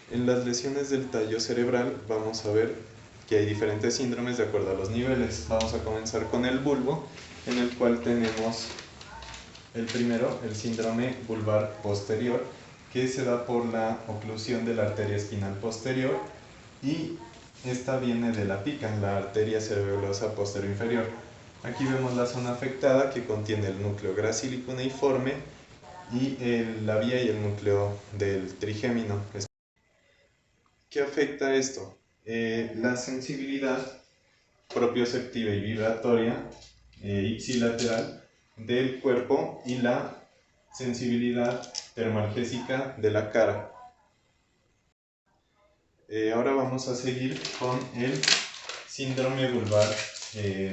En las lesiones del tallo cerebral vamos a ver que hay diferentes síndromes de acuerdo a los niveles. Vamos a comenzar con el bulbo, en el cual tenemos el primero, el síndrome bulbar posterior, que se da por la oclusión de la arteria espinal posterior y esta viene de la pica, la arteria cerebellosa posterior inferior. Aquí vemos la zona afectada que contiene el núcleo gracílico cuneiforme y la vía y el núcleo del trigémino. ¿Qué afecta esto? La sensibilidad propioceptiva y vibratoria ipsilateral del cuerpo y la sensibilidad termalgésica de la cara. Ahora vamos a seguir con el síndrome bulbar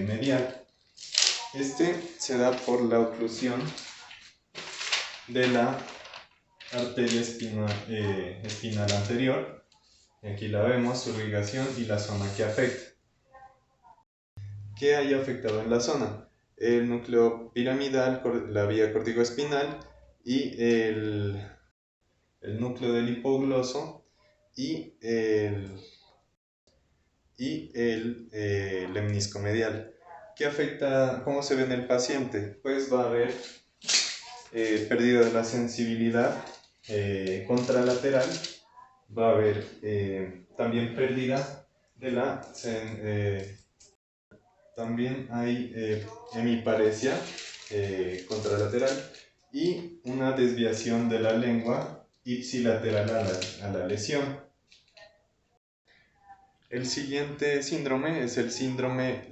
medial. Este se da por la oclusión de la arteria espinal anterior. Aquí la vemos, su irrigación y la zona que afecta. ¿Qué hay afectado en la zona? El núcleo piramidal, la vía corticoespinal y el núcleo del hipogloso y el lemnisco medial. ¿Qué afecta? ¿Cómo se ve en el paciente? Pues va a haber pérdida de la sensibilidad contralateral, va a haber también pérdida de la también hay hemiparesia contralateral y una desviación de la lengua ipsilateral a la lesión. El siguiente síndrome es el síndrome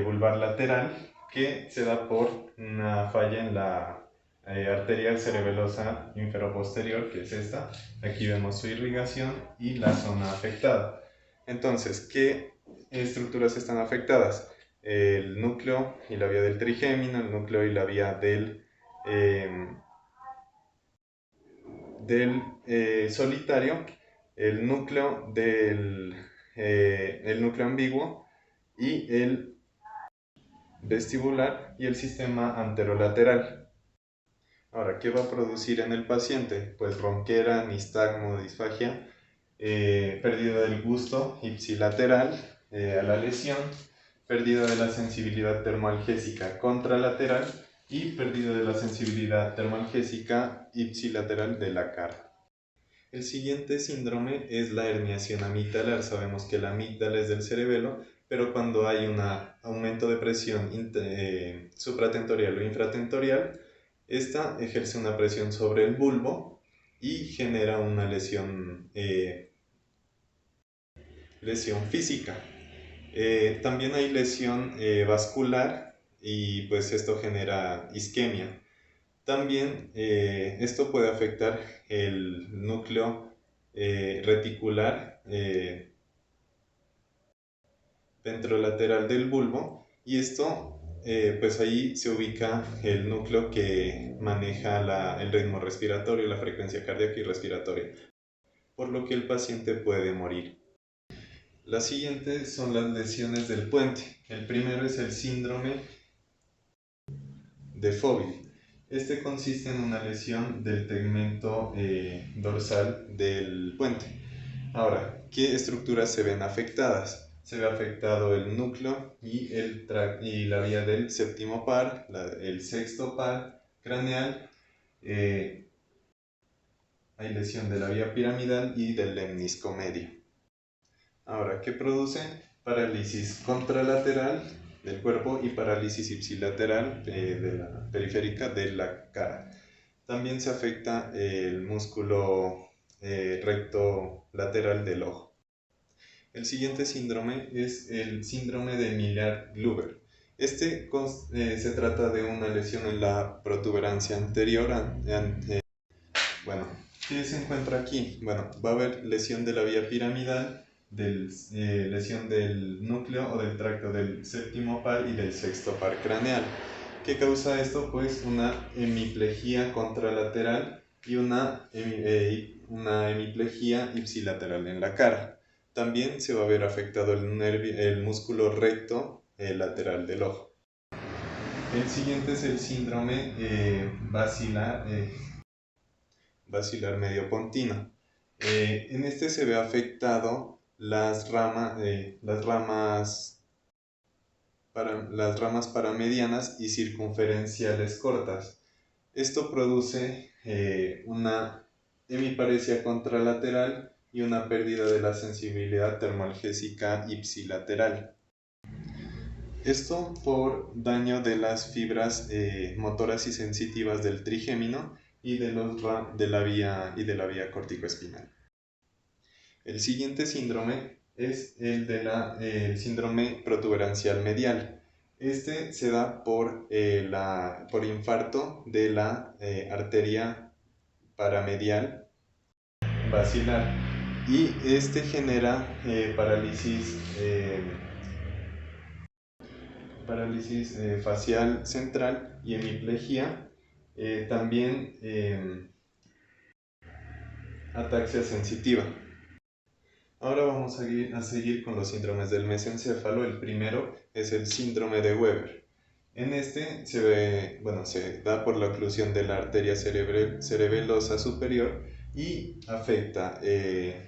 bulbar lateral, que se da por una falla en la arteria cerebelosa inferoposterior, que es esta. Aquí vemos su irrigación y la zona afectada. Entonces, ¿qué estructuras están afectadas? El núcleo y la vía del trigémino, el núcleo y la vía del solitario, el núcleo el núcleo ambiguo y el vestibular y el sistema anterolateral. Ahora, ¿qué va a producir en el paciente? Pues ronquera, nistagmo, disfagia, pérdida del gusto ipsilateral a la lesión, pérdida de la sensibilidad termoalgésica contralateral y pérdida de la sensibilidad termoalgésica ipsilateral de la cara. El siguiente síndrome es la herniación amigdalar. Sabemos que la amígdala es del cerebelo, pero cuando hay un aumento de presión supratentorial o infratentorial, esta ejerce una presión sobre el bulbo y genera una lesión física. También hay lesión vascular y pues esto genera isquemia. También esto puede afectar el núcleo reticular ventrolateral del bulbo y esto pues ahí se ubica el núcleo que maneja el ritmo respiratorio, la frecuencia cardíaca y respiratoria, por lo que el paciente puede morir. Las siguientes son las lesiones del puente. El primero es el síndrome de Fovil. Este consiste en una lesión del tegmento dorsal del puente. Ahora, ¿qué estructuras se ven afectadas? Se ve afectado el núcleo y la vía del séptimo par, el sexto par craneal. Hay lesión de la vía piramidal y del lemnisco medio. Ahora, ¿qué produce? Parálisis contralateral del cuerpo y parálisis ipsilateral de la periférica de la cara. También se afecta el músculo recto lateral del ojo. El siguiente síndrome es el síndrome de Miller-Gruber. Este se trata de una lesión en la protuberancia anterior. Bueno, ¿qué se encuentra aquí? Bueno, va a haber lesión de la vía piramidal, lesión del núcleo o del tracto del séptimo par y del sexto par craneal. ¿Qué causa esto? Pues una hemiplegia contralateral y una hemiplegia ipsilateral en la cara. También se va a ver afectado el músculo recto lateral del ojo. El siguiente es el síndrome basilar mediopontino. En este se ve afectado las ramas paramedianas y circunferenciales cortas. Esto produce una hemiparesia contralateral y una pérdida de la sensibilidad termoalgésica ipsilateral. Esto por daño de las fibras motoras y sensitivas del trigémino y de la vía corticoespinal. El siguiente síndrome es el síndrome protuberancial medial. Este se da por infarto de la arteria paramedial basilar y este genera parálisis facial central y hemiplegia, también ataxia sensitiva. Ahora vamos a seguir con los síndromes del mesencéfalo. El primero es el síndrome de Weber. En este se da por la oclusión de la arteria cerebelosa superior y afecta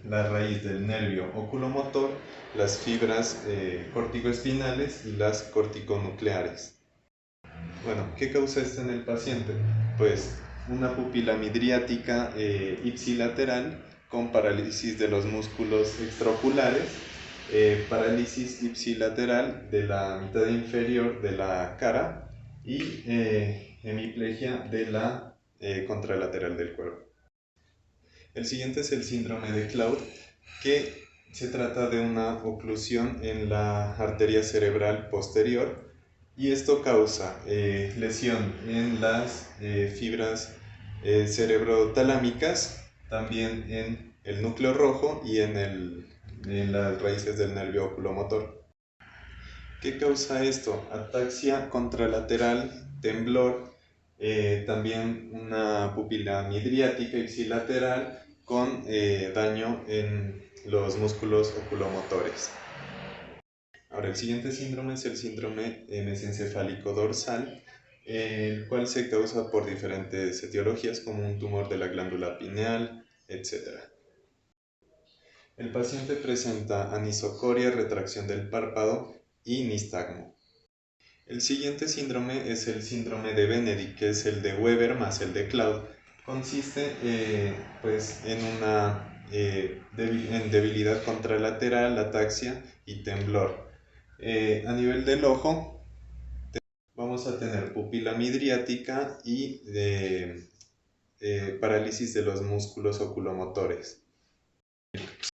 la raíz del nervio oculomotor, las fibras corticoespinales y las corticonucleares. Bueno, ¿qué causa esto en el paciente? Pues una pupila midriática ipsilateral con parálisis de los músculos extraoculares, parálisis ipsilateral de la mitad inferior de la cara y hemiplegia de la contralateral del cuerpo. El siguiente es el síndrome de Claude, que se trata de una oclusión en la arteria cerebral posterior y esto causa lesión en las fibras cerebrotalámicas, también en el núcleo rojo y en las raíces del nervio oculomotor. ¿Qué causa esto? Ataxia contralateral, temblor, también una pupila midriática ipsilateral con daño en los músculos oculomotores. Ahora, el siguiente síndrome es el síndrome mesencefálico dorsal, el cual se causa por diferentes etiologías como un tumor de la glándula pineal, etc. El paciente presenta anisocoria, retracción del párpado y nistagmo. El siguiente síndrome es el síndrome de Benedict, que es el de Weber más el de Claude. Consiste en debilidad contralateral, ataxia y temblor. A nivel del ojo vamos a tener pupila midriática y parálisis de los músculos oculomotores.